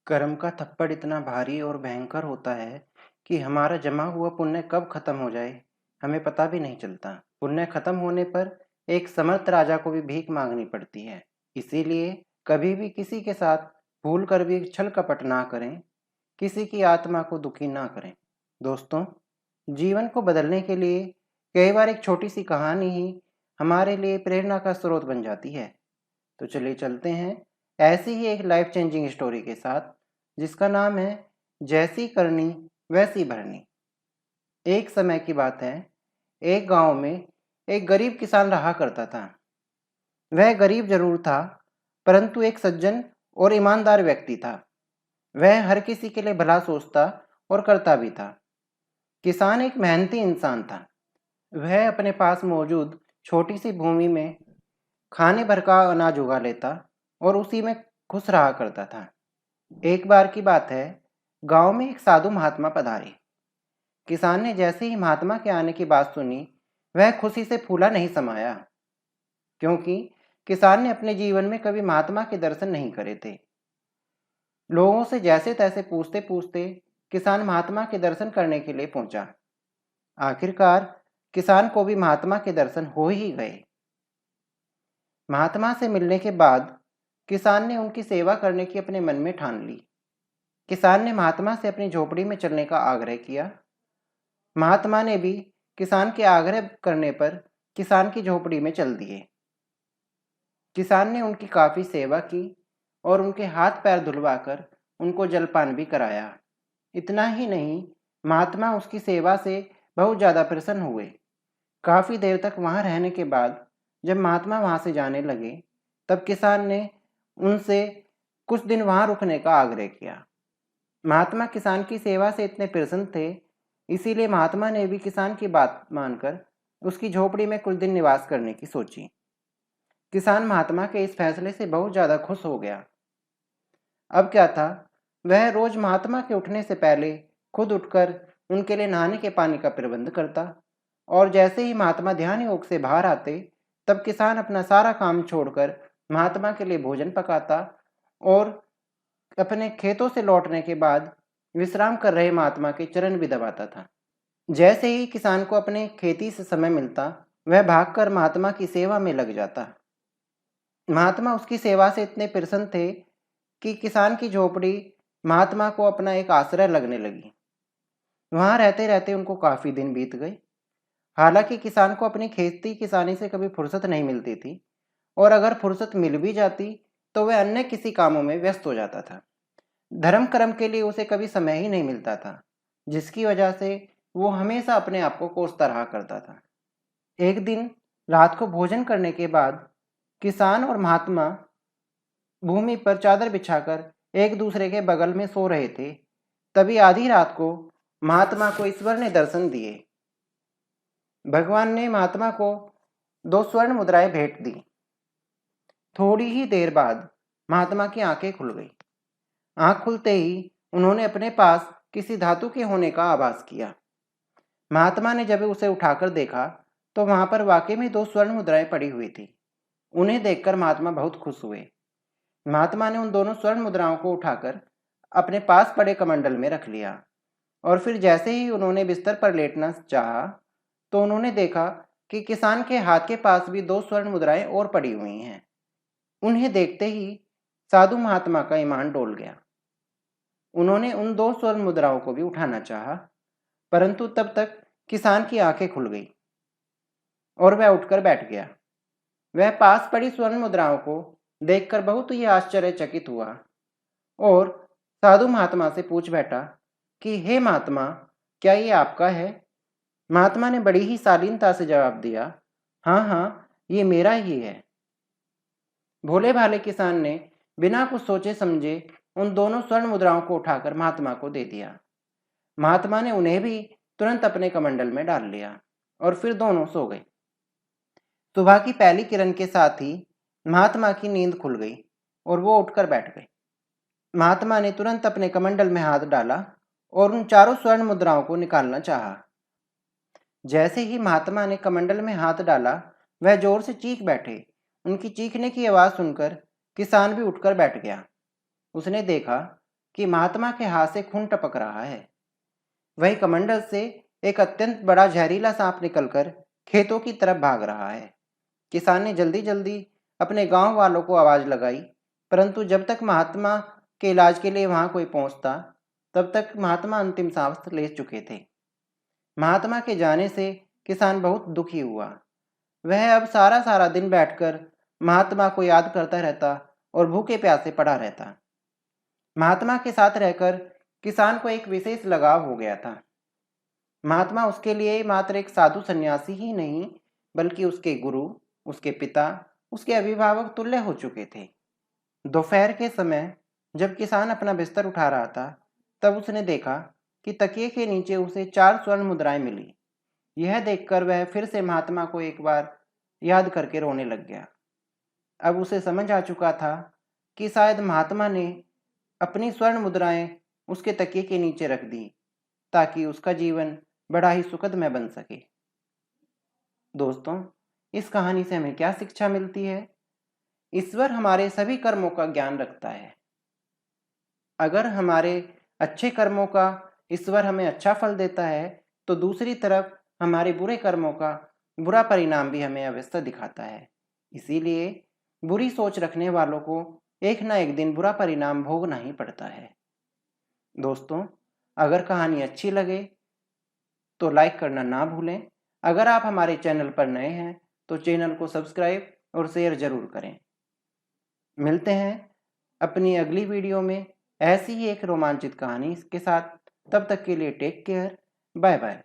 कर्म का थप्पड़ इतना भारी और भयंकर होता है कि हमारा जमा हुआ पुण्य कब खत्म हो जाए हमें पता भी नहीं चलता। पुण्य खत्म होने पर एक समर्थ राजा को भी भीख मांगनी पड़ती है। इसीलिए कभी भी किसी के साथ भूल कर भी छल कपट ना करें, किसी की आत्मा को दुखी ना करें। दोस्तों, जीवन को बदलने के लिए कई बार एक छोटी सी कहानी ही हमारे लिए प्रेरणा का स्रोत बन जाती है। तो चलिए चलते हैं ऐसी ही एक लाइफ चेंजिंग स्टोरी के साथ, जिसका नाम है जैसी करनी वैसी भरनी। एक समय की बात है, एक गांव में एक गरीब किसान रहा करता था। वह गरीब जरूर था, परंतु एक सज्जन और ईमानदार व्यक्ति था। वह हर किसी के लिए भला सोचता और करता भी था। किसान एक मेहनती इंसान था। वह अपने पास मौजूद छोटी सी भूमि में खाने भर का अनाज उगा लेता और उसी में खुश रहा करता था। एक बार की बात है, गांव में एक साधु महात्मा पधारे। किसान ने जैसे ही महात्मा के आने की बात सुनी, वह खुशी से फूला नहीं समाया, क्योंकि किसान ने अपने जीवन में कभी महात्मा के दर्शन नहीं करे थे। लोगों से जैसे तैसे पूछते पूछते किसान महात्मा के दर्शन करने के लिए पहुंचा। आखिरकार किसान को भी महात्मा के दर्शन हो ही गए। महात्मा से मिलने के बाद किसान ने उनकी सेवा करने की अपने मन में ठान ली। किसान ने महात्मा से अपनी झोपड़ी में चलने का आग्रह किया। महात्मा ने भी किसान के आग्रह करने पर किसान की झोपड़ी में चल दिए। किसान ने उनकी काफी सेवा की और उनके हाथ पैर धुलवाकर उनको जलपान भी कराया। इतना ही नहीं, महात्मा उसकी सेवा से बहुत ज्यादा प्रसन्न हुए। काफी देर तक वहां रहने के बाद जब महात्मा वहां से जाने लगे, तब किसान ने उनसे कुछ दिन वहां रुकने का आग्रह किया। महात्मा किसान की सेवा से इतने प्रसन्न थे, इसीलिए महात्मा ने भी किसान की बात मानकर उसकी झोपड़ी में कुछ दिन निवास करने की सोची। किसान महात्मा के इस फैसले से बहुत ज्यादा खुश हो गया। अब क्या था, वह रोज महात्मा के उठने से पहले खुद उठकर उनके लिए नहाने के पानी का प्रबंध करता, और जैसे ही महात्मा ध्यान योग से बाहर आते, तब किसान अपना सारा काम छोड़कर महात्मा के लिए भोजन पकाता और अपने खेतों से लौटने के बाद विश्राम कर रहे महात्मा के चरण भी दबाता था। जैसे ही किसान को अपने खेती से समय मिलता, वह भागकर महात्मा की सेवा में लग जाता। महात्मा उसकी सेवा से इतने प्रसन्न थे कि किसान की झोपड़ी महात्मा को अपना एक आश्रय लगने लगी। वहां रहते रहते उनको काफी दिन बीत गए। हालांकि किसान को अपनी खेती किसानी से कभी फुर्सत नहीं मिलती थी, और अगर फुर्सत मिल भी जाती तो वह अन्य किसी कामों में व्यस्त हो जाता था। धर्म कर्म के लिए उसे कभी समय ही नहीं मिलता था, जिसकी वजह से वो हमेशा अपने आप को कोसता रहा करता था। एक दिन रात को भोजन करने के बाद किसान और महात्मा भूमि पर चादर बिछाकर एक दूसरे के बगल में सो रहे थे। तभी आधी रात को महात्मा को ईश्वर ने दर्शन दिए। भगवान ने महात्मा को 2 स्वर्ण मुद्राएं भेंट दी। थोड़ी ही देर बाद महात्मा की आंखें खुल गई। आंख खुलते ही उन्होंने अपने पास किसी धातु के होने का आभास किया। महात्मा ने जब उसे उठाकर देखा, तो वहां पर वाकई में 2 स्वर्ण मुद्राएं पड़ी हुई थी। उन्हें देखकर महात्मा बहुत खुश हुए। महात्मा ने उन दोनों स्वर्ण मुद्राओं को उठाकर अपने पास पड़े कमंडल में रख लिया, और फिर जैसे ही उन्होंने बिस्तर पर लेटना चाहा, तो उन्होंने देखा कि किसान के हाथ के पास भी 2 स्वर्ण मुद्राएं और पड़ी हुई हैं। उन्हें देखते ही साधु महात्मा का ईमान डोल गया। उन्होंने उन 2 स्वर्ण मुद्राओं को भी उठाना चाहा, परंतु तब तक किसान की आंखें खुल गई और वह उठकर बैठ गया। वह पास पड़ी स्वर्ण मुद्राओं को देखकर बहुत ही आश्चर्यचकित हुआ और साधु महात्मा से पूछ बैठा कि हे महात्मा, क्या ये आपका है? महात्मा ने बड़ी ही शालीनता से जवाब दिया, हाँ हाँ, ये मेरा ही है। भोले भाले किसान ने बिना कुछ सोचे समझे उन दोनों स्वर्ण मुद्राओं को उठाकर महात्मा को दे दिया। महात्मा ने उन्हें भी तुरंत अपने कमंडल में डाल लिया और फिर दोनों सो गए। सुबह की पहली किरण के साथ ही महात्मा की नींद खुल गई और वो उठकर बैठ गए। महात्मा ने तुरंत अपने कमंडल में हाथ डाला और उन चारों स्वर्ण मुद्राओं को निकालना चाहा। जैसे ही महात्मा ने कमंडल में हाथ डाला, वह जोर से चीख बैठे। उनकी चीखने की आवाज सुनकर किसान भी उठकर बैठ गया। उसने देखा कि महात्मा के हाथ से खून टपक रहा है। वही कमंडल से एक अत्यंत बड़ा जहरीला सांप निकलकर खेतों की तरफ भाग रहा है। किसान ने जल्दी जल्दी अपने गांव वालों को आवाज लगाई, परंतु जब तक महात्मा के इलाज के लिए वहां कोई पहुंचता, तब तक महात्मा अंतिम सांस ले चुके थे। महात्मा के जाने से किसान बहुत दुखी हुआ। वह अब सारा सारा दिन बैठकर महात्मा को याद करता रहता और भूखे प्यासे पड़ा रहता। महात्मा के साथ रहकर किसान को एक विशेष लगाव हो गया था। महात्मा उसके लिए मात्र एक साधु सन्यासी ही नहीं, बल्कि उसके गुरु, उसके पिता, उसके अभिभावक तुल्य हो चुके थे। दोपहर के समय जब किसान अपना बिस्तर उठा रहा था, तब उसने देखा कि तकिए के नीचे उसे 4 स्वर्ण मुद्राएं मिली। यह देखकर वह फिर से महात्मा को एक बार याद करके रोने लग गया। अब उसे समझ आ चुका था कि शायद महात्मा ने अपनी स्वर्ण मुद्राएं उसके तकिए के नीचे रख दी, ताकि उसका जीवन बड़ा ही सुखदमय बन सके। दोस्तों, इस कहानी से हमें क्या शिक्षा मिलती है? ईश्वर हमारे सभी कर्मों का ज्ञान रखता है। अगर हमारे अच्छे कर्मों का ईश्वर हमें अच्छा फल देता है, तो दूसरी तरफ हमारे बुरे कर्मों का बुरा परिणाम भी हमें अवश्य दिखाता है। इसीलिए बुरी सोच रखने वालों को एक ना एक दिन बुरा परिणाम भोगना ही पड़ता है। दोस्तों, अगर कहानी अच्छी लगे तो लाइक करना ना भूलें। अगर आप हमारे चैनल पर नए हैं तो चैनल को सब्सक्राइब और शेयर जरूर करें। मिलते हैं अपनी अगली वीडियो में ऐसी ही एक रोमांचित कहानी के साथ। तब तक के लिए टेक केयर, बाय बाय।